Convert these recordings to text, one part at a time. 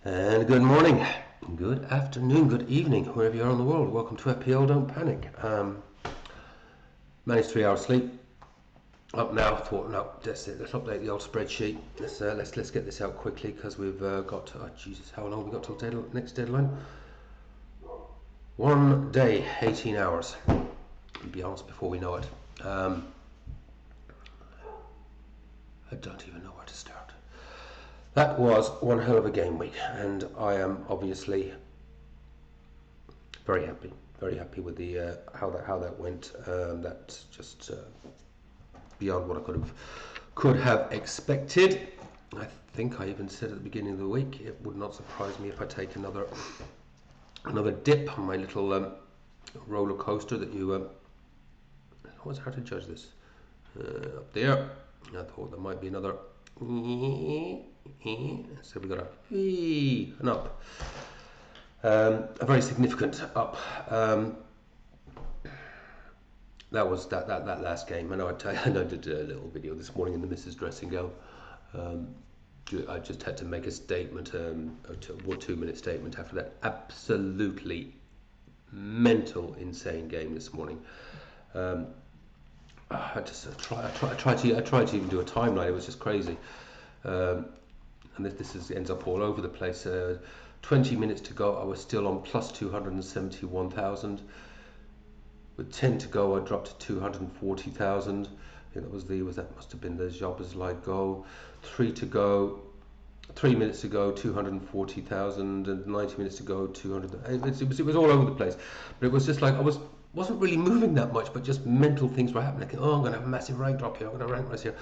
And good morning, good afternoon, good evening, wherever you are in the world. Welcome to FPL. Don't panic. Managed 3 hours sleep. Up now. Thought no, that's it. Let's update the old spreadsheet. Let's get this out quickly because we've got. Oh Jesus, how long have we got till next deadline? 1 day, 18 hours. To be honest, before we know it, I don't even know where to start. That was one hell of a game week, and I am obviously very happy with the how that went. That's just beyond what I could have expected. I think I even said at the beginning of the week it would not surprise me if I take another dip on my little roller coaster that you. It was hard to judge this up there. I thought there might be another. So we got an up. A very significant up. That was that last game. I know I did a little video this morning in the Mrs. Dressing Gown. I just had to make a statement, a 2-minute statement after that absolutely mental, insane game this morning. I tried to even do a timeline. It was just crazy. And this ends up all over the place. 20 minutes to go, I was still on plus 271,000. With 10 to go, I dropped to 240,000. I think that must have been the Jobbers like goal. 3 minutes to go, 240,000, and 90 minutes to go, 200. It was all over the place. But it was just like I wasn't really moving that much, but just mental things were happening. Like, oh, I'm going to have a massive rank drop here. I'm going to rank rise here.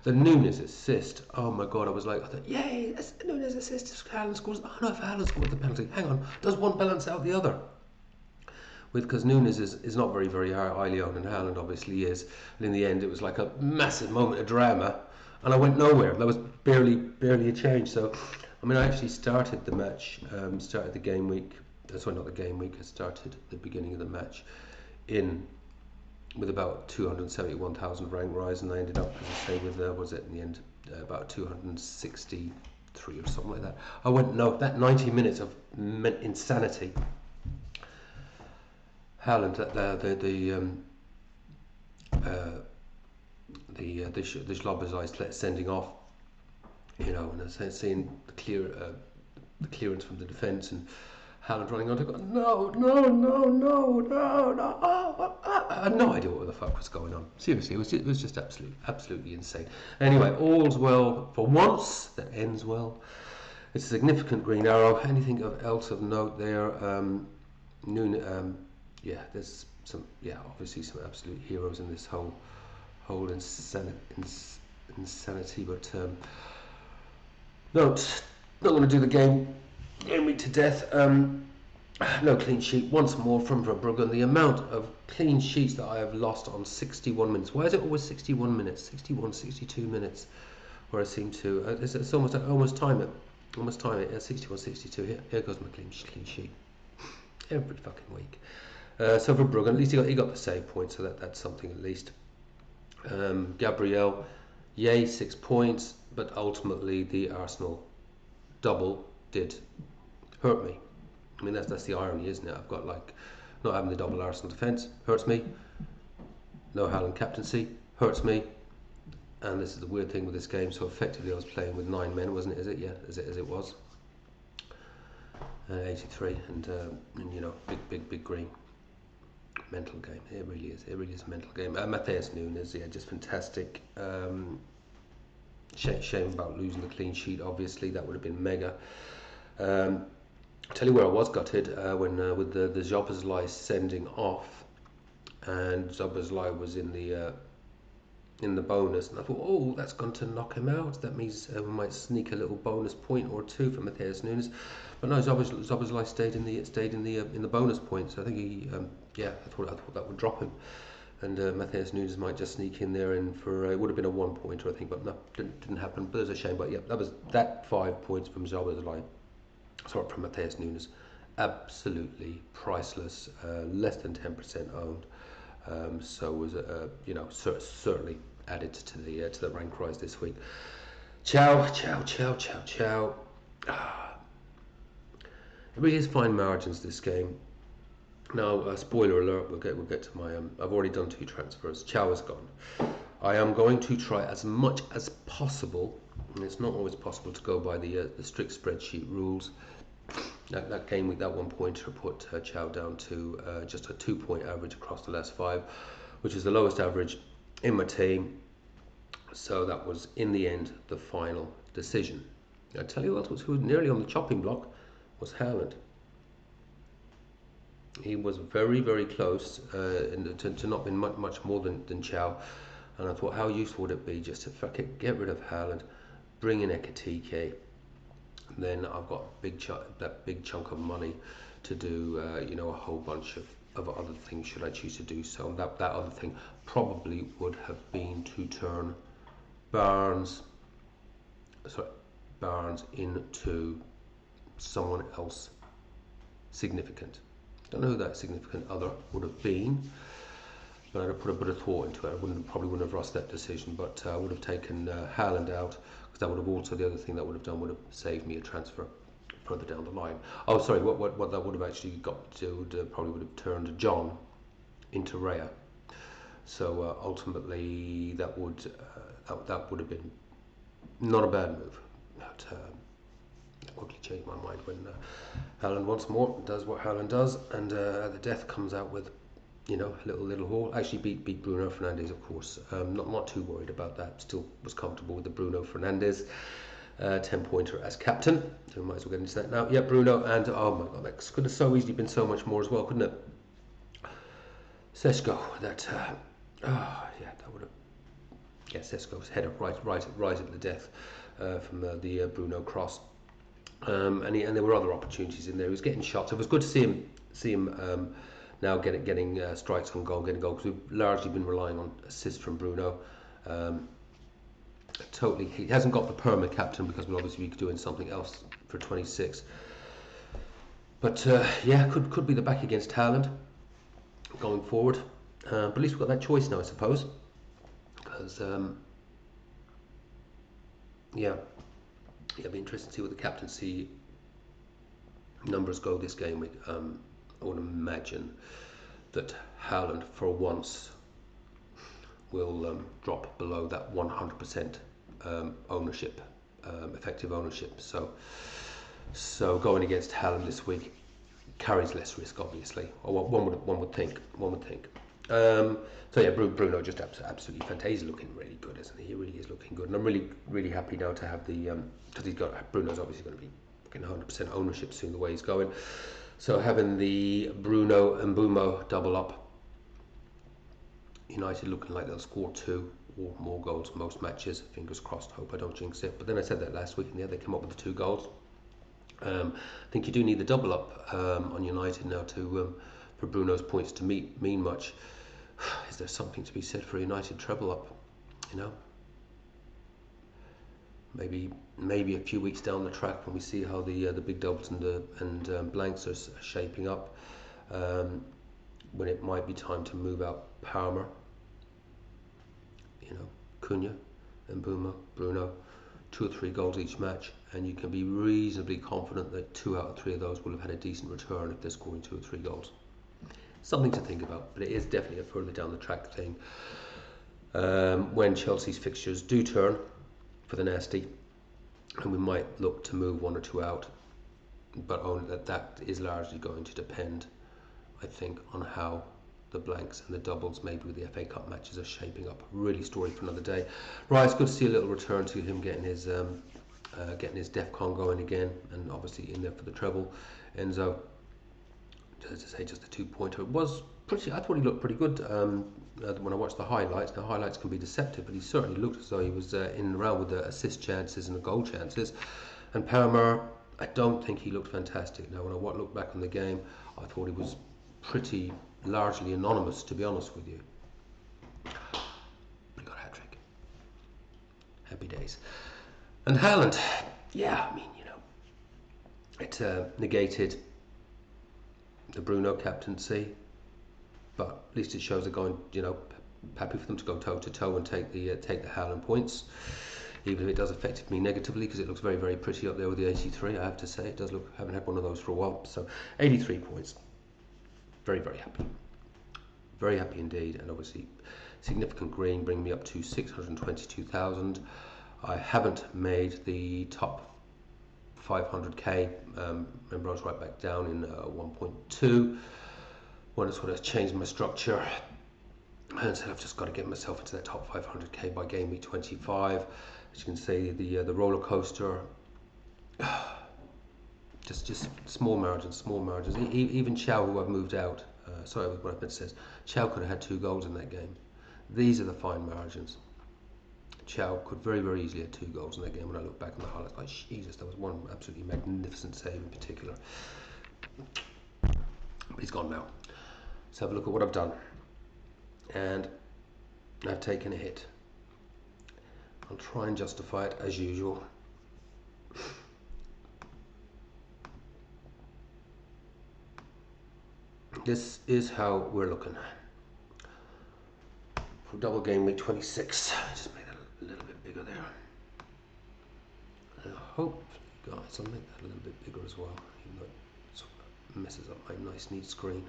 The Nunes assist. Oh my God! I thought, yay! That's Nunes assist. If Haaland scores. Oh no! If Haaland scored the penalty, hang on. Does one balance out the other? Because Nunes is not very highly owned, and Haaland obviously is. And in the end, it was like a massive moment of drama, and I went nowhere. There was barely a change. So, I mean, I actually started the match, started the game week. Sorry, not the game week. I started the beginning of the match with about 271,000 rank rise, and I ended up, as I say, with was it in the end about 263 or something like that. I went that 90 minutes of insanity. Haaland, the Schlobberzeit sending off, and seeing the clearance from the defence, and Haaland running on to go, no. I had no idea what the fuck was going on. Seriously, it was just absolutely insane. Anyway, all's well for once. That ends well. It's a significant green arrow. Anything else of note there? There's obviously some absolute heroes in this whole insanity, but not going to do the game week to death. No clean sheet once more from Verbruggen. The amount of clean sheets that I have lost on 61 minutes. Why is it always 61 minutes? 62 minutes, where I seem to. It's almost time it. Almost time it. 62. Here goes my clean sheet. Every fucking week. So Verbruggen, at least he got the save point, so that's something at least. Gabriel, yay, 6 points, but ultimately the Arsenal double did hurt me. I mean, that's the irony, isn't it? I've got not having the double Arsenal defence hurts me. No Haaland captaincy hurts me. And this is the weird thing with this game. So effectively, I was playing with 9 men, wasn't it? Is it? Yeah, as it was. 83, and big green. Mental game. It really is. It really is a mental game. Matthias Nunes, just fantastic. Shame about losing the clean sheet. Obviously, that would have been mega. Tell you where I was gutted when with the Zoboszlai sending off, and Zoboszlai was in the bonus, and I thought, oh, that's going to knock him out. That means we might sneak a little bonus point or two for Matthias Nunes, but no, Zoboszlai stayed in the bonus points. I think he, I thought that would drop him, and Matthias Nunes might just sneak in there, and for it would have been a 1 pointer, I think, but no, didn't happen. But it was a shame. But yeah, that 5 points from Zoboszlai. Sorry, from Matthias Nunes, absolutely priceless. Less than 10% owned, so was certainly added to the rank rise this week. Ciao. It really is fine margins this game. Now, spoiler alert, we'll get to my. I've already done 2 transfers. Chow is gone. I am going to try as much as possible, and it's not always possible to go by the strict spreadsheet rules. That game week, that 1 pointer put Chow down to just a 2-point average across the last 5, which is the lowest average in my team. So that was in the end the final decision. I tell you what, who was nearly on the chopping block was Haaland. He was very, very close to not being much more than Chow. And I thought, how useful would it be just to get rid of Haaland, bring in Ekatike, and then I've got that big chunk of money to do, a whole bunch of other things should I choose to do so. And that other thing probably would have been to turn Barnes into someone else significant. Don't know who that significant other would have been, but I'd have put a bit of thought into it. I probably wouldn't have rushed that decision, but I would have taken Haaland out, because that would have also, the other thing that would have done would have saved me a transfer further down the line. Oh, sorry, what that would have actually got to do, probably would have turned John into Raya. So ultimately, that would have been not a bad move. But I quickly changed my mind when Haaland once more does what Haaland does, and the death comes out with, a little haul. Actually beat Bruno Fernandes, of course. Not too worried about that. Still was comfortable with the Bruno Fernandes 10-pointer as captain. So we might as well get into that now. Yeah, Bruno, and oh my god, that could have so easily been so much more as well, couldn't it? Sesko, that that would have. Yeah, Sesko's header right at the death from the Bruno cross. And there were other opportunities in there. He was getting shots. It was good to see him now getting strikes on goal, getting goals, because we've largely been relying on assists from Bruno. Totally, he hasn't got the perma captain, because we'll obviously be doing something else for 26. But could be the back against Haaland going forward. But at least we've got that choice now, I suppose. Because it'll be interesting to see what the captaincy numbers go this game week. I would imagine that Haaland for once will drop below that 100% ownership, effective ownership. So going against Haaland this week carries less risk, obviously. Or one would think. Bruno just absolutely fantastic. He's looking really good, isn't he? He really is looking good, and I'm really, really happy now to have the because Bruno's obviously going to be fucking 100% ownership soon, the way he's going. So having the Bruno and Mbeumo double up, United looking like they'll score 2 or more goals most matches. Fingers crossed. Hope I don't jinx it. But then I said that last week, and they came up with the 2 goals. I think you do need the double up on United now for Bruno's points to mean much. Is there something to be said for a United treble up? Maybe a few weeks down the track, when we see how the big doubles and blanks are shaping up, when it might be time to move out Palmer, Cunha and Bruno, 2 or 3 goals each match, and you can be reasonably confident that 2 out of 3 of those will have had a decent return if they're scoring 2 or 3 goals. Something to think about, but it is definitely a further down the track thing. When Chelsea's fixtures do turn for the nasty, and we might look to move 1 or 2 out, but only that is largely going to depend, I think, on how the blanks and the doubles, maybe with the FA Cup matches, are shaping up. Really story for another day. Right, it's good to see a little return to him getting his DEFCON going again, and obviously in there for the treble. Enzo, as I say, just a 2-pointer. Was pretty. I thought he looked pretty good when I watched the highlights. Now highlights can be deceptive, but he certainly looked as though he was in and around with the assist chances and the goal chances. And Palmer, I don't think he looked fantastic. Now when I look back on the game, I thought he was pretty largely anonymous, to be honest with you. But he got a hat-trick. Happy days. And Haaland, it negated the Bruno captaincy, but at least it shows they're going, happy for them to go toe to toe and take the Haaland points. even if it does affect me negatively, because it looks very, very pretty up there with the 83. I have to say, it does look. Haven't had one of those for a while. So 83 points. Very, very happy. Very happy indeed, and obviously significant green, bring me up to 622,000. I haven't made the top 500k. Remember, I was right back down in 1.2. Want to sort of change my structure, and so I've just got to get myself into that top 500k by game week 25. As you can see, the roller coaster. Just small margins. Even Chow, who I've moved out. Sorry, what I meant to say is Chow could have had 2 goals in that game. These are the fine margins. Chow could very, very easily have 2 goals in that game. When I look back on the highlights, like Jesus, that was one absolutely magnificent save in particular. But he's gone now. Let's have a look at what I've done. And I've taken a hit. I'll try and justify it as usual. This is how we're looking for double game week 26. Just make that a little bit bigger there. Hopefully, guys, I'll make that a little bit bigger as well, even though it sort of messes up my nice, neat screen.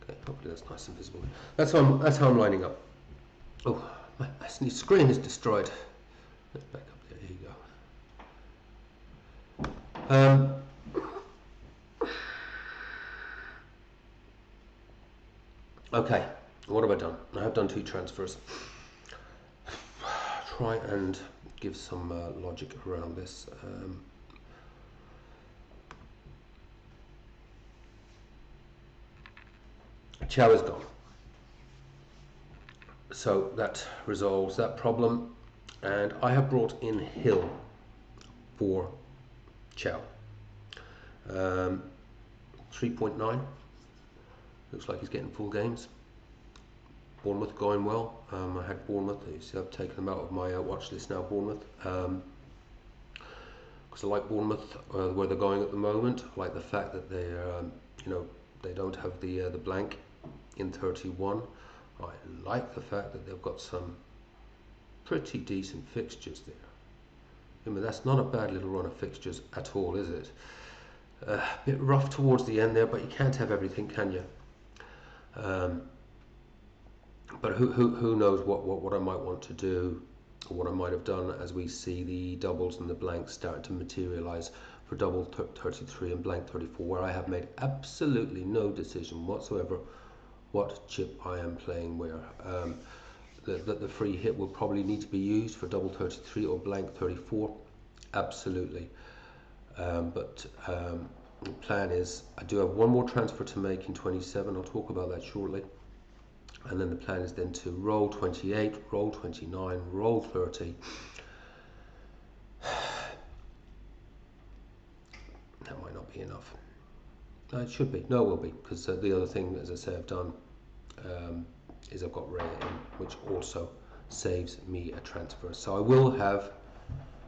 Okay, hopefully that's nice and visible. That's how I'm lining up. Oh, my nice, neat screen is destroyed. Let's back up there. Here you go. Okay, what have I done? I have done 2 transfers. Try and give some logic around this. Chow is gone, so that resolves that problem, and I have brought in Hill for Chow. 3.9. Looks like he's getting full games. Bournemouth going well. I had Bournemouth. You see, I've taken them out of my watch list now. Bournemouth, because I like Bournemouth where they're going at the moment. I like the fact that they're, they don't have the blank in 31. I like the fact that they've got some pretty decent fixtures there. I mean, that's not a bad little run of fixtures at all, is it? A bit rough towards the end there, but you can't have everything, can you? But who knows what I might want to do, or what I might have done, as we see the doubles and the blanks start to materialise for double 33 and blank 34, where I have made absolutely no decision whatsoever what chip I am playing where. The free hit will probably need to be used for double 33 or blank 34, absolutely. But the plan is, I do have one more transfer to make in 27. I'll talk about that shortly. And then the plan is then to roll 28, roll 29, roll 30. That might not be enough. It should be. No, it will be, because the other thing, as I say, I've done is I've got Raya in, which also saves me a transfer. So I will have,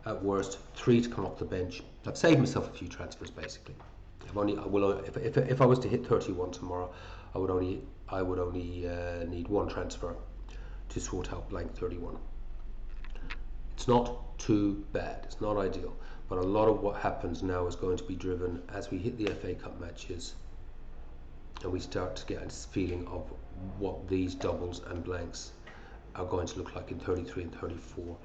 at worst, 3 to come off the bench. I've saved myself a few transfers, basically. If I was to hit 31 tomorrow, I would only need 1 transfer to sort out blank 31. It's not too bad. It's not ideal, but a lot of what happens now is going to be driven as we hit the FA Cup matches, and we start to get a feeling of what these doubles and blanks are going to look like in 33 and 34.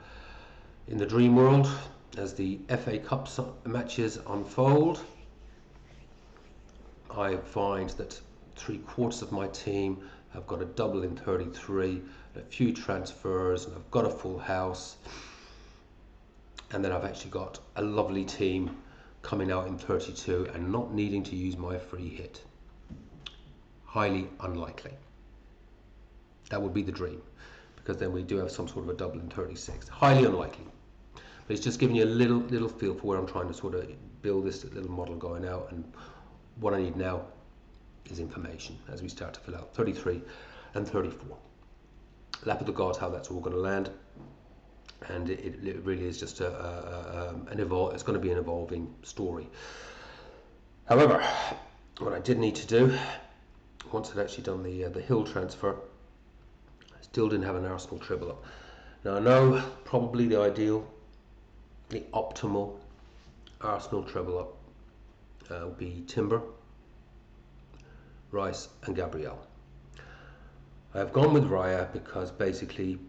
In the dream world, as the FA Cup matches unfold, I find that 3/4 of my team have got a double in 33, a few transfers, and I've got a full house, and then I've actually got a lovely team coming out in 32 and not needing to use my free hit. Highly unlikely. That would be the dream, because then we do have some sort of a double in 36. Highly unlikely. But it's just giving you a little feel for where I'm trying to sort of build this little model going out, and what I need now is information as we start to fill out 33 and 34. Lap of the gods, how that's all going to land. and it really is just it's going to be an evolving story. However, what I did need to do, once I'd actually done the Hill transfer, I still didn't have an Arsenal treble up. Now I know probably the ideal, the optimal Arsenal treble up would be Timber, Rice and Gabriel. I have gone with Raya because basically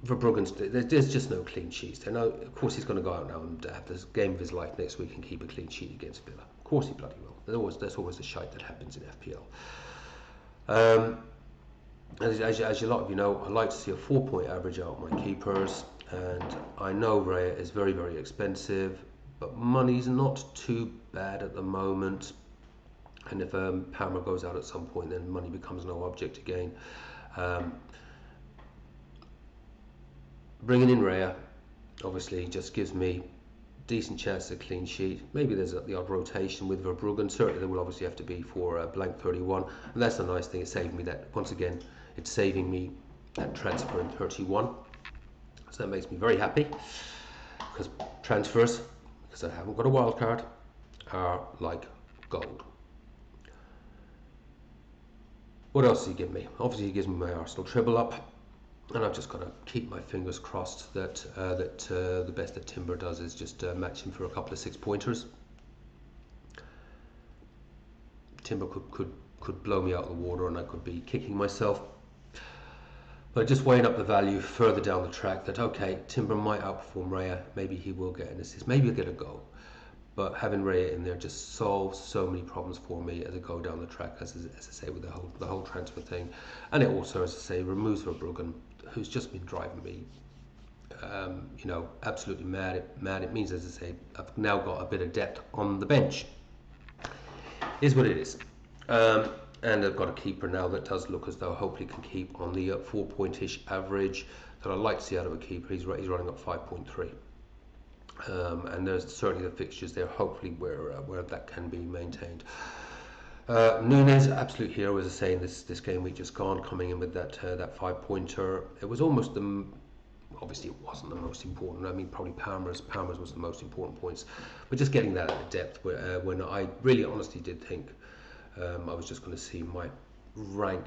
Verbruggen's, there's just no clean sheets. Of course he's going to go out now and have this game of his life next week and keep a clean sheet against Villa. Of course he bloody will. There's always a shite that happens in FPL. As a lot of you know, I like to see a 4-point average out of my keepers, and I know Raya is very, very expensive, but money's not too bad at the moment. And if Palmer goes out at some point, then money becomes no object again. Bringing in Raya obviously just gives me decent chance of a clean sheet. Maybe there's the odd rotation with Verbruggen. Certainly there will obviously have to be for blank 31, and that's the nice thing. It's saving me that, once again, it's saving me that transfer in 31, so that makes me very happy, because transfers, because I haven't got a wild card, are like gold. What else does he give me? Obviously he gives me my Arsenal treble up, and I've just got to keep my fingers crossed that the best that Timber does is just match him for a couple of 6-pointers. Timber could blow me out of the water, and I could be kicking myself. But just weighing up the value further down the track, that okay, Timber might outperform Raya, maybe he will get an assist, maybe he'll get a goal. But having Raya in there just solves so many problems for me as I go down the track, as I say, with the whole transfer thing. And it also, as I say, removes Verbruggen, who's just been driving me, absolutely mad. It means, as I say, I've now got a bit of depth on the bench. Is what it is. And I've got a keeper now that does look as though hopefully can keep on the 4-point-ish average that I like to see out of a keeper. He's running up 5.3. And there's certainly the fixtures there, hopefully where that can be maintained. Nunes, absolute hero, as I say, in this game week just gone, coming in with that 5-pointer. It was almost obviously it wasn't the most important. I mean, probably Palmer's was the most important points, but just getting that at the depth when I really honestly did think I was just going to see my rank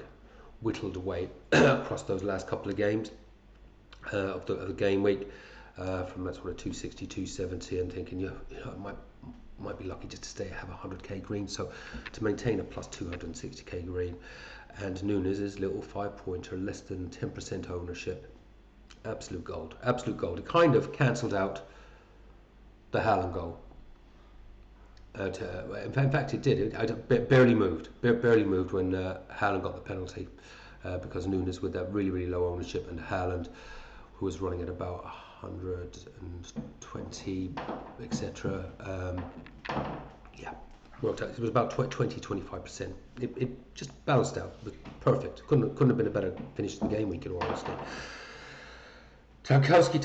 whittled away across those last couple of games of the game week, from that sort of 260, 270, and thinking, I might be lucky just to have 100k green. So to maintain a plus 260k green, and Nunes' little 5-pointer, less than 10% ownership, absolute gold. It kind of cancelled out the Haaland goal. In fact, it did. It barely moved when Haaland got the penalty, because Nunes with that really, really low ownership, and Haaland, who was running at about 120, etc. Worked out. It was about 20-25%. It just balanced out. It was perfect. Couldn't have been a better finish to the game week, in all honesty. Tarkowski,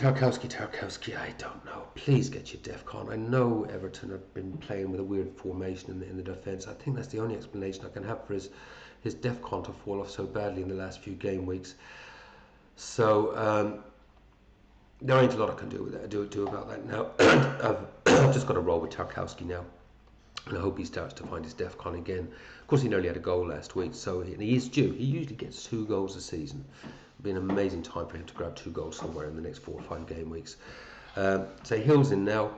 I don't know. Please get your DEFCON. I know Everton have been playing with a weird formation in the defence. I think that's the only explanation I can have for his DEFCON to fall off so badly in the last few game weeks. So there ain't a lot I can do about that now. I've just got to roll with Tarkowski now, and I hope he starts to find his DEFCON again. Of course, he nearly had a goal last week, so he is due. He usually gets 2 goals a season. It'll be an amazing time for him to grab 2 goals somewhere in the next 4 or 5 game weeks. So Hill's in now.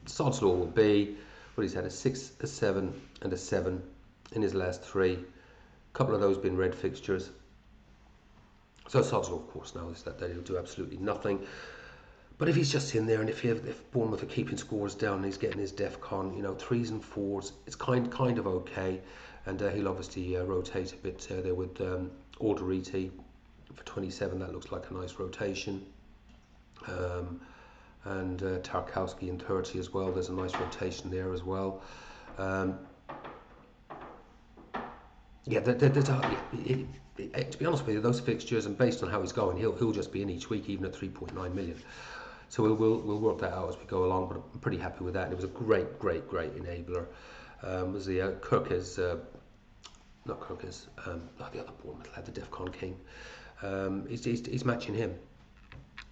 Sod's Law will be, well, he's had a 6, a 7 and a 7 in his last 3. A couple of those been red fixtures. So Sod's Law, of course, now is that he'll do absolutely nothing. But if he's just in there, and if Bournemouth are keeping scores down and he's getting his DEFCON, 3s and 4s, it's kind of okay. And he'll obviously rotate a bit there with Alderete for 27. That looks like a nice rotation. And Tarkowski in 30 as well. There's a nice rotation there as well. To be honest with you, those fixtures, and based on how he's going, he'll just be in each week, even at 3.9 million. So we'll work that out as we go along. But I'm pretty happy with that. And it was a great enabler. Was the Kirkes, not Kirkes, the other Bournemouth lad, the DEFCON King. He's matching him.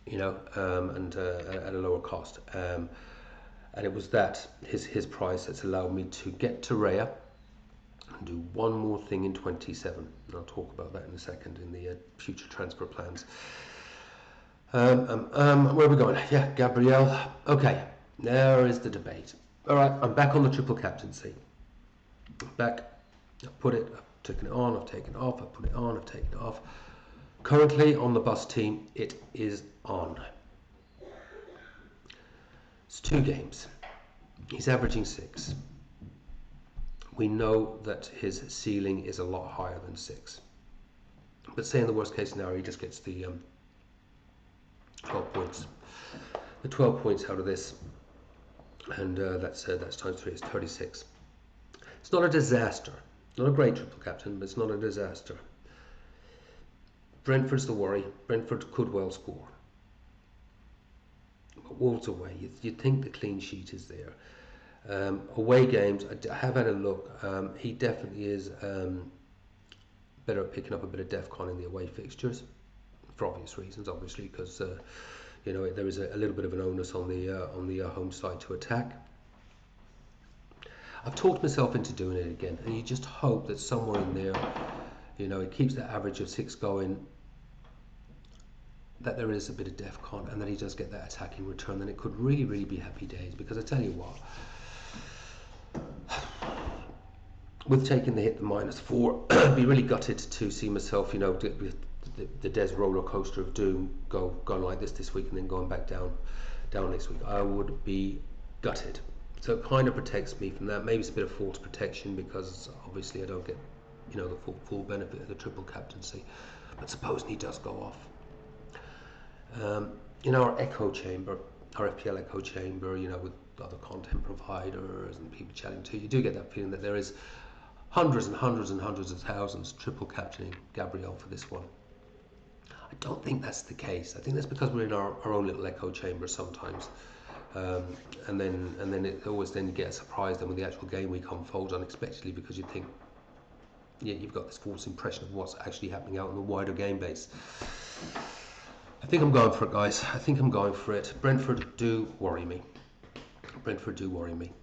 you know, and at a lower cost. And it was that his price that's allowed me to get to Raya and do one more thing in 27. And I'll talk about that in a second in the future transfer plans. Where are we going? Yeah, Gabriel. Okay, there is the debate. All right, I'm back on the triple captaincy. Back, I've put it, I've taken it on, I've taken it off, I've put it on, I've taken it off. Currently on the bus team, it is on. It's 2 games. He's averaging 6. We know that his ceiling is a lot higher than 6. But say in the worst case scenario, he just gets the 12 points. The 12 points out of this, and that's times 3, it's 36. It's not a disaster. Not a great triple captain, but it's not a disaster. Brentford's the worry. Brentford could well score. But Wolves away, you'd think the clean sheet is there. Away games, I have had a look. He definitely is better at picking up a bit of DEFCON in the away fixtures, for obvious reasons, obviously, because you know, there is a little bit of an onus on the home side to attack. I've talked myself into doing it again, and you just hope that somewhere in there, you know, it keeps the average of 6 going, that there is a bit of DEFCON, and that he does get that attacking return. Then it could really, really be happy days. Because I tell you what, with taking the hit, the -4, I'd be really gutted to see myself, you know, with the Des roller coaster of doom going like this week and then going back down next week. I would be gutted. So it kind of protects me from that. Maybe it's a bit of false protection because obviously I don't get, you know, the full benefit of the triple captaincy. But supposing he does go off, in our echo chamber, our FPL echo chamber, you know, with other content providers and people chatting to you, do get that feeling that there is hundreds and hundreds and hundreds of thousands triple captaining Gabriel for this one. I don't think that's the case. I think that's because we're in our own little echo chamber sometimes. And then it always then you get a surprise then when the actual game week unfolds unexpectedly, because you think, yeah, you've got this false impression of what's actually happening out in the wider game base. I think I'm going for it, guys. I think I'm going for it. Brentford do worry me. Brentford do worry me.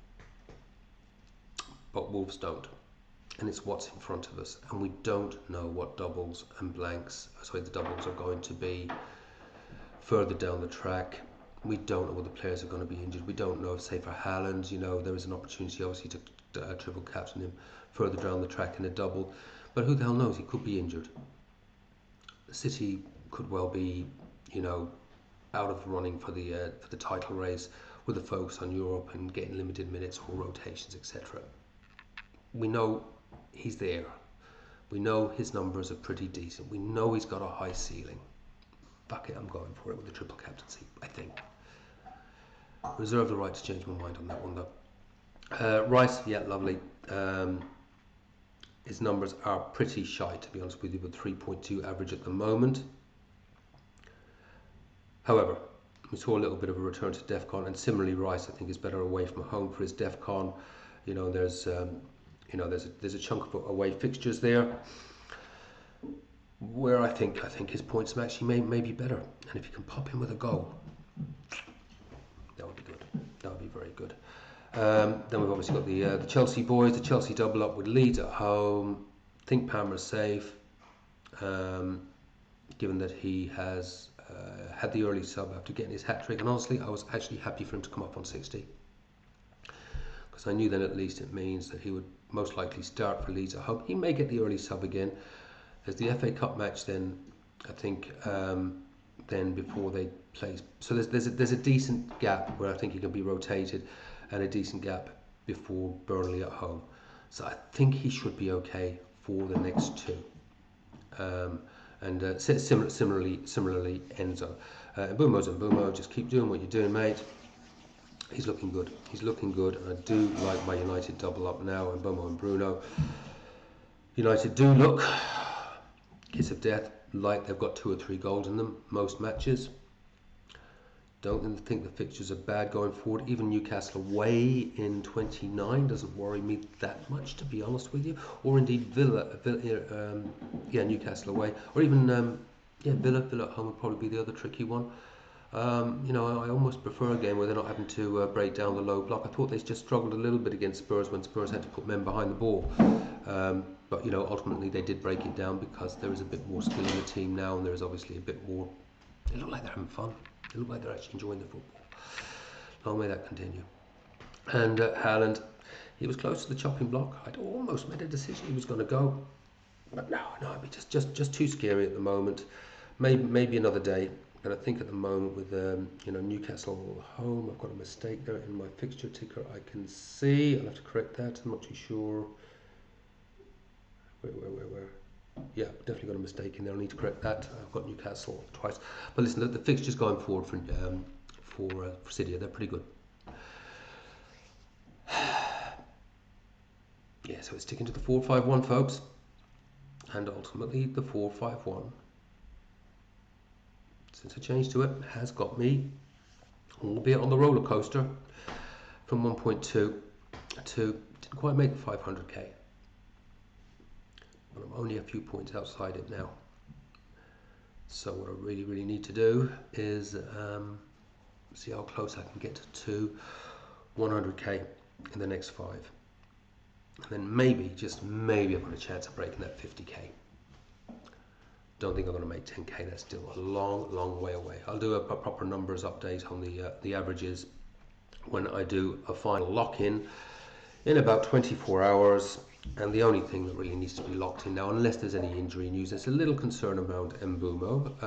But Wolves don't. And it's what's in front of us. And we don't know what doubles and blanks, sorry, the doubles are going to be further down the track. We don't know what the players are going to be injured. We don't know if, say, for Haaland, you know, there is an opportunity, obviously, to triple captain him further down the track in a double. But who the hell knows? He could be injured. City could well be, you know, out of the running for the title race with a focus on Europe and getting limited minutes or rotations, etc. We know he's there. We know his numbers are pretty decent. We know he's got a high ceiling. Fuck it, I'm going for it with the triple captaincy, I think. Reserve the right to change my mind on that one though. Rice, yeah, lovely. His numbers are pretty shy, to be honest with you, with 3.2 average at the moment. However, we saw a little bit of a return to DEFCON, and similarly, Rice, I think, is better away from home for his DEFCON. You know, there's a chunk of away fixtures there where I think his points actually may be better, and if you can pop him with a goal, that would be good. That would be very good. Then we've obviously got the Chelsea boys, the Chelsea double up with Leeds at home. I think Palmer's safe, given that he has had the early sub after getting his hat-trick, and honestly I was actually happy for him to come up on 60, because I knew then at least it means that he would most likely start for Leeds at home. He may get the early sub again. There's the FA Cup match then, I think, then before they play. So there's a decent gap where I think he can be rotated, and a decent gap before Burnley at home. So I think he should be okay for the next 2. And similarly Enzo. Mbumo's and Mbumo, just keep doing what you're doing, mate. He's looking good. He's looking good, and I do like my United double up now, and Mbumo and Bruno. United do look kiss of death, like they've got 2 or 3 goals in them most matches. Don't think the fixtures are bad going forward. Even Newcastle away in 29 doesn't worry me that much, to be honest with you. Or indeed Villa Newcastle away, or even Villa at home would probably be the other tricky one. You know, I almost prefer a game where they're not having to break down the low block. I thought they just struggled a little bit against Spurs when Spurs had to put men behind the ball. But, you know, ultimately they did break it down because there is a bit more skill in the team now, and there is obviously a bit more. They look like they're having fun. They look like they're actually enjoying the football. Long may that continue. And Haaland, he was close to the chopping block. I'd almost made a decision he was going to go. But no, I mean, just too scary at the moment. Maybe another day. And I think at the moment with you know, Newcastle home, I've got a mistake there in my fixture ticker. I can see. I'll have to correct that. I'm not too sure. Where? Yeah, definitely got a mistake in there. I need to correct that. I've got Newcastle twice. But listen, the fixtures going forward for City, they're pretty good. Yeah, so it's sticking to the 4-5-1, folks. And ultimately, the 4-5-1, since I changed to it, has got me, albeit on the roller coaster, from 1.2 to didn't quite make the 500k. But I'm only a few points outside it now. So what I really need to do is see how close I can get to 100k in the next 5. And then maybe, just maybe, I've got a chance of breaking that 50k. Don't think I'm going to make 10k. That's still a long way away. I'll do a proper numbers update on the averages when I do a final lock-in in about 24 hours. And the only thing that really needs to be locked in now, unless there's any injury news, there's a little concern about Mbumo.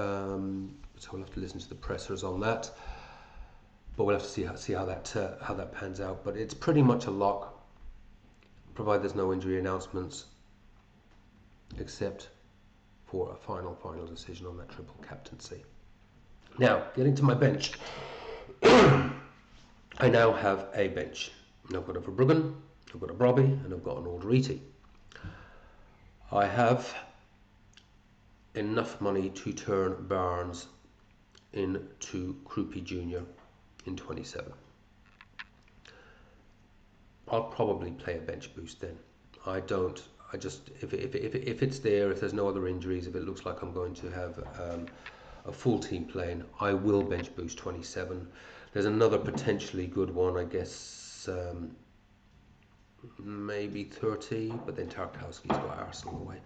So we'll have to listen to the pressers on that. But we'll have to see how that pans out. But it's pretty much a lock, provided there's no injury announcements, except for a final decision on that triple captaincy. Now, getting to my bench. I now have a bench. I've got a Verbruggen, I've got a Brobby, and I've got an Alderete. I have enough money to turn Barnes into Krupi Jr. in 27. I'll probably play a bench boost then. If it's there, if there's no other injuries, if it looks like I'm going to have a full team playing, I will bench boost 27. There's another potentially good one, I guess, maybe 30, but then Tarkowski's got Arsenal away.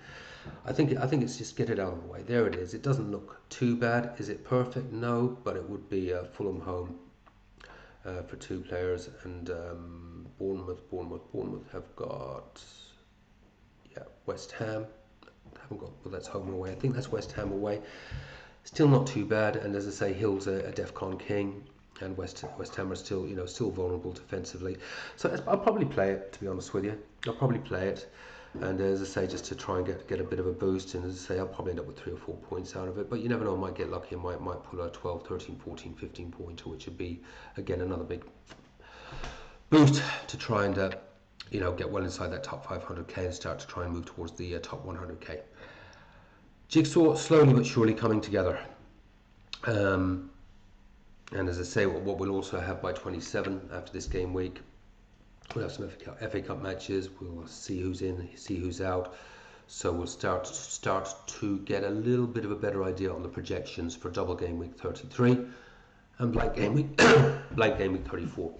I think it's just get it out of the way. There it is. It doesn't look too bad. Is it perfect? No, but it would be Fulham home for 2 players, and Bournemouth have got West Ham. Haven't got, well, that's home and away. I think that's West Ham away. Still not too bad, and as I say, Hill's a DEFCON king, and West Ham are still vulnerable defensively. So I'll probably play it, to be honest with you. I'll probably play it, and as I say, just to try and get a bit of a boost. And as I say, I'll probably end up with 3 or 4 points out of it. But you never know, I might get lucky. I might pull a 12, 13, 14, 15 pointer, which would be again another big boost to try and get well inside that top 500k and start to try and move towards the top 100k. Jigsaw slowly but surely coming together. And as I say, what we'll also have by 27 after this game week, we'll have some FA Cup matches. We'll see who's in, see who's out. So we'll start to get a little bit of a better idea on the projections for double game week 33 and blank game week 34,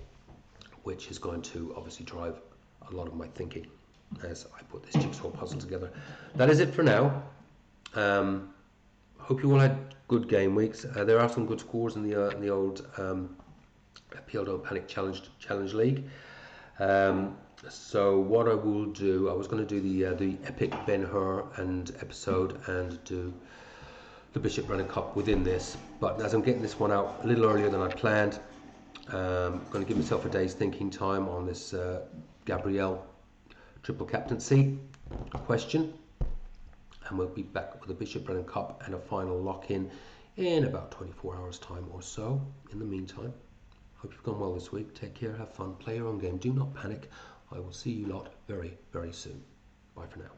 which is going to obviously drive a lot of my thinking as I put this jigsaw puzzle together. That is it for now. Hope you all had good game weeks. There are some good scores in the old FPL Don't Panic Challenge League. So what I will do, I was going to do the epic Ben-Hur and episode and do the Bishop Brennan Cup within this, but as I'm getting this one out a little earlier than I planned, I'm going to give myself a day's thinking time on this Gabrielle triple captaincy question, and we'll be back with the Bishop Brennan Cup and a final lock-in in about 24 hours time or so. In the meantime, hope you've gone well this week. Take care, have fun, play your own game, do not panic. I will see you lot very, very soon. Bye for now.